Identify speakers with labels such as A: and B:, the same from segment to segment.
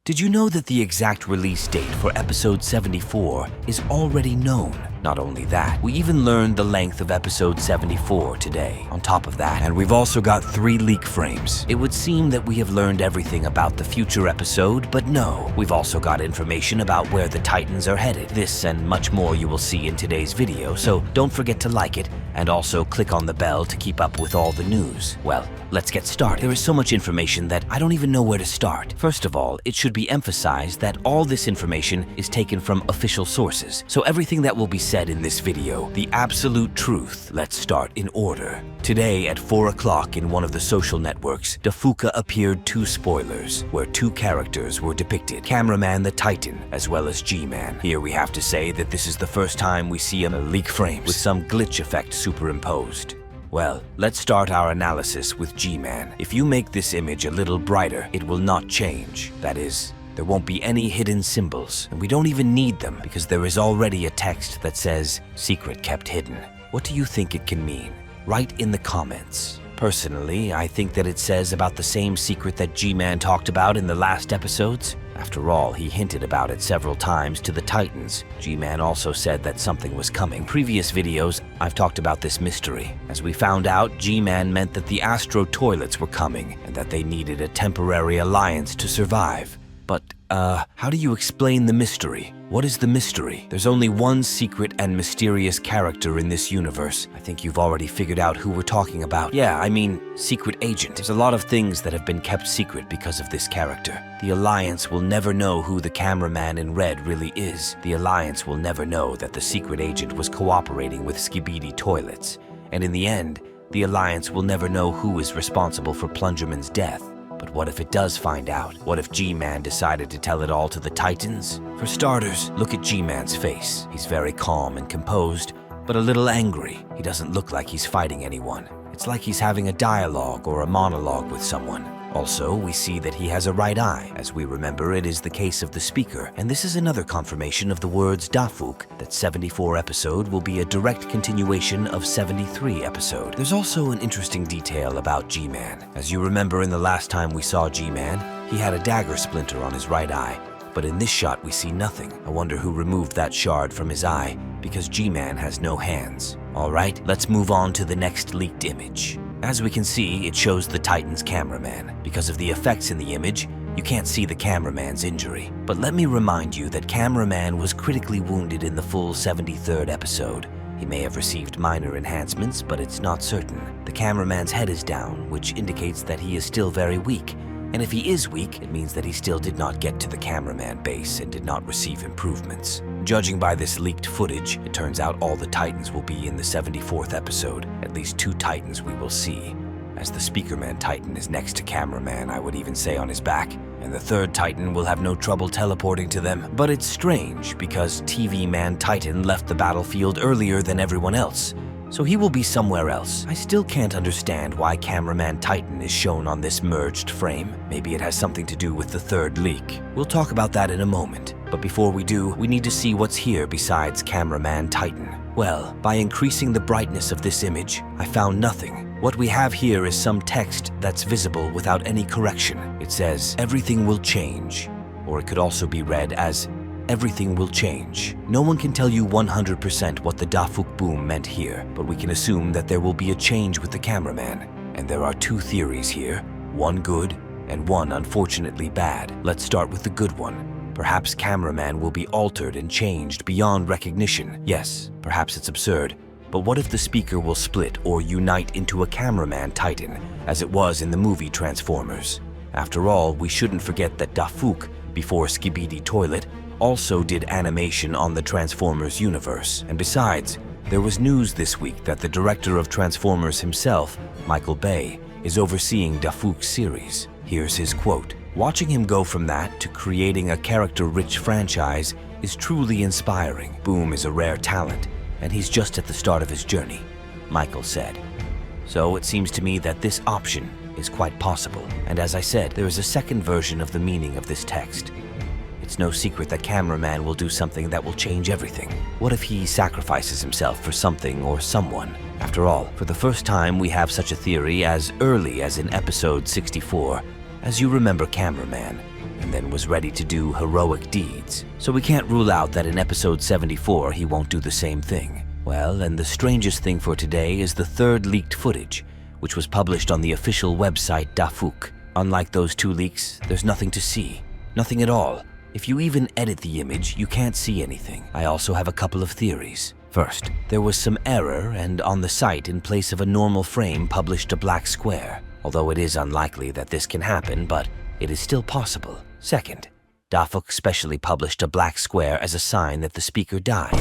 A: Did you know that the exact release date for episode 74 is already known? Not only that, we even learned the length of episode 74 today. On top of that, and we've also got 3 leak frames. It would seem that we have learned everything about the future episode, but no. We've also got information about where the Titans are headed. This and much more you will see in today's video, so don't forget to like it and also click on the bell to keep up with all the news. Well, let's get started. There is so much information that I don't even know where to start. First of all, it should be emphasized that all this information is taken from official sources, so everything that will be said in this video, the absolute truth. Let's start in order. Today at 4 o'clock in one of the social networks, Dafuka appeared 2 spoilers, where 2 characters were depicted, Cameraman the Titan, as well as G-Man. Here we have to say that this is the first time we see a leak frame with some glitch effect superimposed. Well, let's start our analysis with G-Man. If you make this image a little brighter, it will not change. That is, there won't be any hidden symbols, and we don't even need them because there is already a text that says, "Secret kept hidden." What do you think it can mean? Write in the comments. Personally, I think that it says about the same secret that G-Man talked about in the last episodes. After all, he hinted about it several times to the Titans. G-Man also said that something was coming. In previous videos, I've talked about this mystery. As we found out, G-Man meant that the Astro Toilets were coming and that they needed a temporary alliance to survive. But, how do you explain the mystery? What is the mystery? There's only one secret and mysterious character in this universe. I think you've already figured out who we're talking about. Yeah, I mean, secret agent. There's a lot of things that have been kept secret because of this character. The Alliance will never know who the cameraman in red really is. The Alliance will never know that the secret agent was cooperating with Skibidi Toilets. And in the end, the Alliance will never know who is responsible for Plungerman's death. But what if it does find out? What if G-Man decided to tell it all to the Titans? For starters, look at G-Man's face. He's very calm and composed, but a little angry. He doesn't look like he's fighting anyone. It's like he's having a dialogue or a monologue with someone. Also, we see that he has a right eye. As we remember, it is the case of the speaker, and this is another confirmation of the words Dafuk, that 74 episode will be a direct continuation of 73 episode. There's also an interesting detail about G-Man. As you remember in the last time we saw G-Man, he had a dagger splinter on his right eye, but in this shot we see nothing. I wonder who removed that shard from his eye, because G-Man has no hands. Alright, let's move on to the next leaked image. As we can see, it shows the Titan's cameraman. Because of the effects in the image, you can't see the cameraman's injury. But let me remind you that Cameraman was critically wounded in the full 73rd episode. He may have received minor enhancements, but it's not certain. The cameraman's head is down, which indicates that he is still very weak. And if he is weak, it means that he still did not get to the cameraman base and did not receive improvements. Judging by this leaked footage, it turns out all the Titans will be in the 74th episode. At least 2 Titans we will see. As the Speakerman Titan is next to Cameraman, I would even say on his back, and the 3rd Titan will have no trouble teleporting to them. But it's strange, because TV Man Titan left the battlefield earlier than everyone else, so he will be somewhere else. I still can't understand why Cameraman Titan is shown on this merged frame. Maybe it has something to do with the 3rd leak. We'll talk about that in a moment. But before we do, we need to see what's here besides Cameraman Titan. Well, by increasing the brightness of this image, I found nothing. What we have here is some text that's visible without any correction. It says, "Everything will change," or it could also be read as, "Everything will change." No one can tell you 100% what the Dafuk boom meant here, but we can assume that there will be a change with the cameraman. And there are 2 theories here, one good and one unfortunately bad. Let's start with the good one. Perhaps Cameraman will be altered and changed beyond recognition. Yes, perhaps it's absurd, but what if the speaker will split or unite into a Cameraman Titan, as it was in the movie Transformers? After all, we shouldn't forget that Dafuk, before Skibidi Toilet, also did animation on the Transformers universe. And besides, there was news this week that the director of Transformers himself, Michael Bay, is overseeing Dafuk's series. Here's his quote. "Watching him go from that to creating a character-rich franchise is truly inspiring. Boom is a rare talent, and he's just at the start of his journey," Michael said. So it seems to me that this option is quite possible. And as I said, there is a second version of the meaning of this text. It's no secret that Cameraman will do something that will change everything. What if he sacrifices himself for something or someone? After all, for the first time we have such a theory as early as in episode 64. As you remember Cameraman, and then was ready to do heroic deeds. So we can't rule out that in episode 74 he won't do the same thing. Well, and the strangest thing for today is the third leaked footage, which was published on the official website Dafuk. Unlike those two leaks, there's nothing to see. Nothing at all. If you even edit the image, you can't see anything. I also have a couple of theories. First, there was some error, and on the site, in place of a normal frame, published a black square. Although it is unlikely that this can happen, but it is still possible. Second, Dafuk specially published a black square as a sign that the speaker died.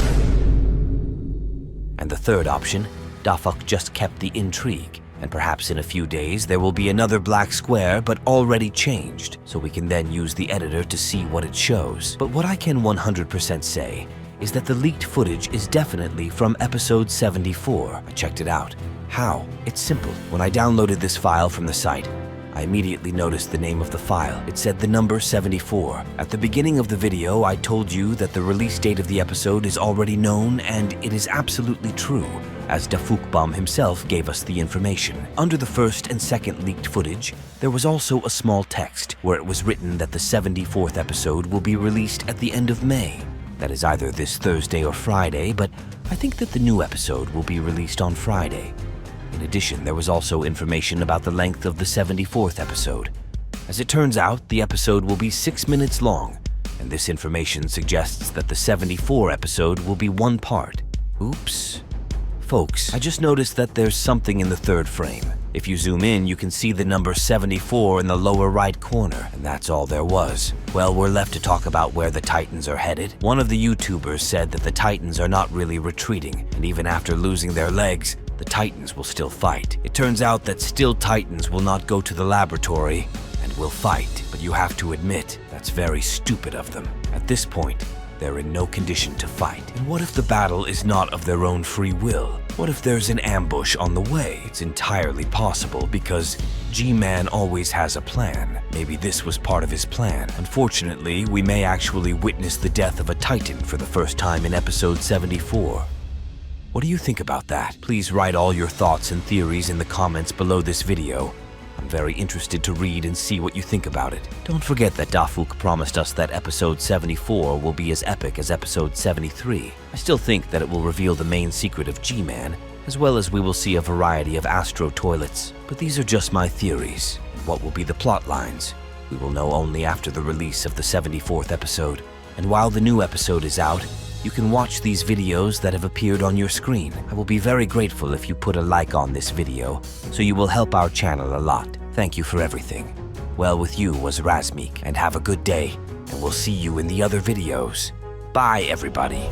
A: And the third option, Dafuk just kept the intrigue, and perhaps in a few days there will be another black square but already changed, so we can then use the editor to see what it shows. But what I can 100% say is that the leaked footage is definitely from episode 74. I checked it out. How? It's simple. When I downloaded this file from the site, I immediately noticed the name of the file. It said the number 74. At the beginning of the video, I told you that the release date of the episode is already known, and it is absolutely true, as Dafukbum himself gave us the information. Under the first and second leaked footage, there was also a small text where it was written that the 74th episode will be released at the end of May. That is either this Thursday or Friday, but I think that the new episode will be released on Friday. In addition, there was also information about the length of the 74th episode. As it turns out, the episode will be 6 minutes long, and this information suggests that the 74 episode will be one part. Oops. Folks, I just noticed that there's something in the third frame. If you zoom in, you can see the number 74 in the lower right corner, and that's all there was. Well, we're left to talk about where the Titans are headed. One of the YouTubers said that the Titans are not really retreating, and even after losing their legs, the Titans will still fight. It turns out that still Titans will not go to the laboratory and will fight, but you have to admit, that's very stupid of them. At this point, they're in no condition to fight. And what if the battle is not of their own free will? What if there's an ambush on the way? It's entirely possible because G-Man always has a plan. Maybe this was part of his plan. Unfortunately, we may actually witness the death of a Titan for the first time in episode 74. What do you think about that? Please write all your thoughts and theories in the comments below this video. I'm very interested to read and see what you think about it. Don't forget that Dafuk promised us that episode 74 will be as epic as episode 73. I still think that it will reveal the main secret of G-Man, as well as we will see a variety of Astro Toilets. But these are just my theories. And what will be the plot lines? We will know only after the release of the 74th episode. And while the new episode is out, you can watch these videos that have appeared on your screen. I will be very grateful if you put a like on this video, so you will help our channel a lot. Thank you for everything. Well with you was Razmeek, and have a good day, and we'll see you in the other videos. Bye everybody.